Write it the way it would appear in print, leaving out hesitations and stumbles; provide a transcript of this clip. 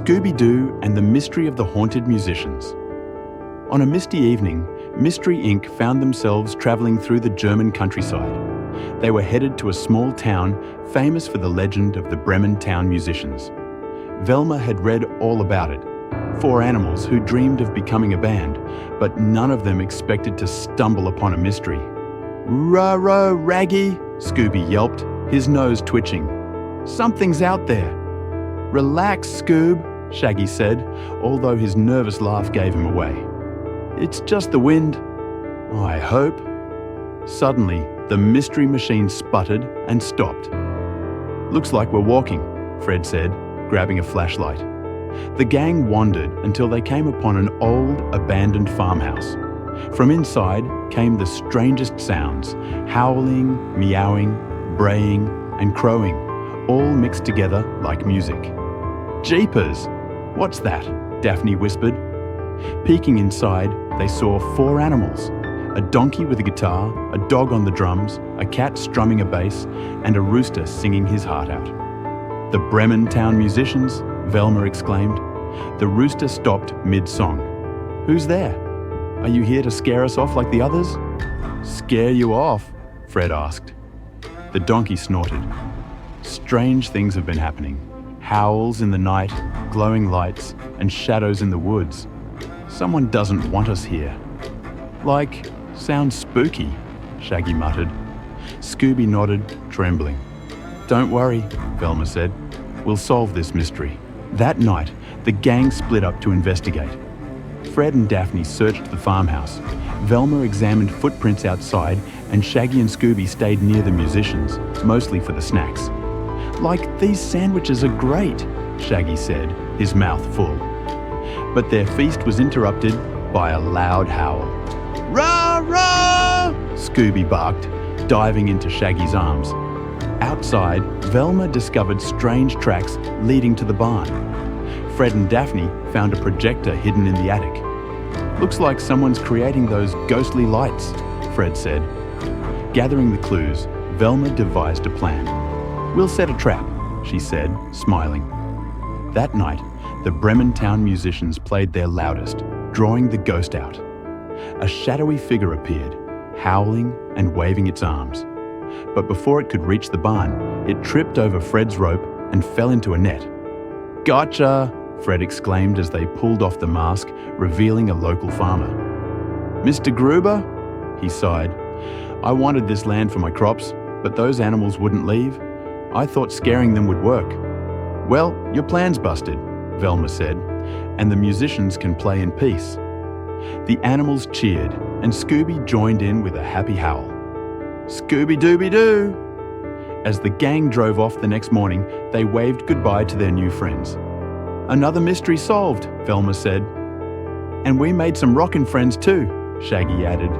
Scooby-Doo and the Mystery of the Haunted Musicians. On a misty evening, Mystery Inc. found themselves travelling through the German countryside. They were headed to a small town famous for the legend of the Bremen Town Musicians. Velma had read all about it. 4 animals who dreamed of becoming a band, but none of them expected to stumble upon a mystery. "Ruh-roh, Raggy!" Scooby yelped, his nose twitching. "Something's out there." "Relax, Scoob," Shaggy said, although his nervous laugh gave him away. "It's just the wind." "I hope." Suddenly, the mystery machine sputtered and stopped. "Looks like we're walking," Fred said, grabbing a flashlight. The gang wandered until they came upon an old, abandoned farmhouse. From inside came the strangest sounds: howling, meowing, braying, and crowing, all mixed together like music. "Jeepers! What's that?" Daphne whispered. Peeking inside, they saw 4 animals: a donkey with a guitar, a dog on the drums, a cat strumming a bass, and a rooster singing his heart out. "The Bremen Town Musicians," Velma exclaimed. The rooster stopped mid-song. "Who's there? Are you here to scare us off like the others?" "Scare you off?" Fred asked. The donkey snorted. "Strange things have been happening. Howls in the night, glowing lights, and shadows in the woods. Someone doesn't want us here." "Like, sounds spooky," Shaggy muttered. Scooby nodded, trembling. "Don't worry," Velma said. "We'll solve this mystery." That night, the gang split up to investigate. Fred and Daphne searched the farmhouse. Velma examined footprints outside, and Shaggy and Scooby stayed near the musicians, mostly for the snacks. "Like, these sandwiches are great," Shaggy said, his mouth full. But their feast was interrupted by a loud howl. "Rah, rah!" Scooby barked, diving into Shaggy's arms. Outside, Velma discovered strange tracks leading to the barn. Fred and Daphne found a projector hidden in the attic. "Looks like someone's creating those ghostly lights," Fred said. Gathering the clues, Velma devised a plan. "We'll set a trap," she said, smiling. That night, the Bremen Town Musicians played their loudest, drawing the ghost out. A shadowy figure appeared, howling and waving its arms. But before it could reach the barn, it tripped over Fred's rope and fell into a net. "Gotcha!" Fred exclaimed as they pulled off the mask, revealing a local farmer. "Mr. Gruber?" He sighed. "I wanted this land for my crops, but those animals wouldn't leave. I thought scaring them would work." "Well, your plan's busted," Velma said, "and the musicians can play in peace." The animals cheered, and Scooby joined in with a happy howl. "Scooby-Dooby-Doo!" As the gang drove off the next morning, they waved goodbye to their new friends. "Another mystery solved," Velma said. "And we made some rockin' friends too," Shaggy added.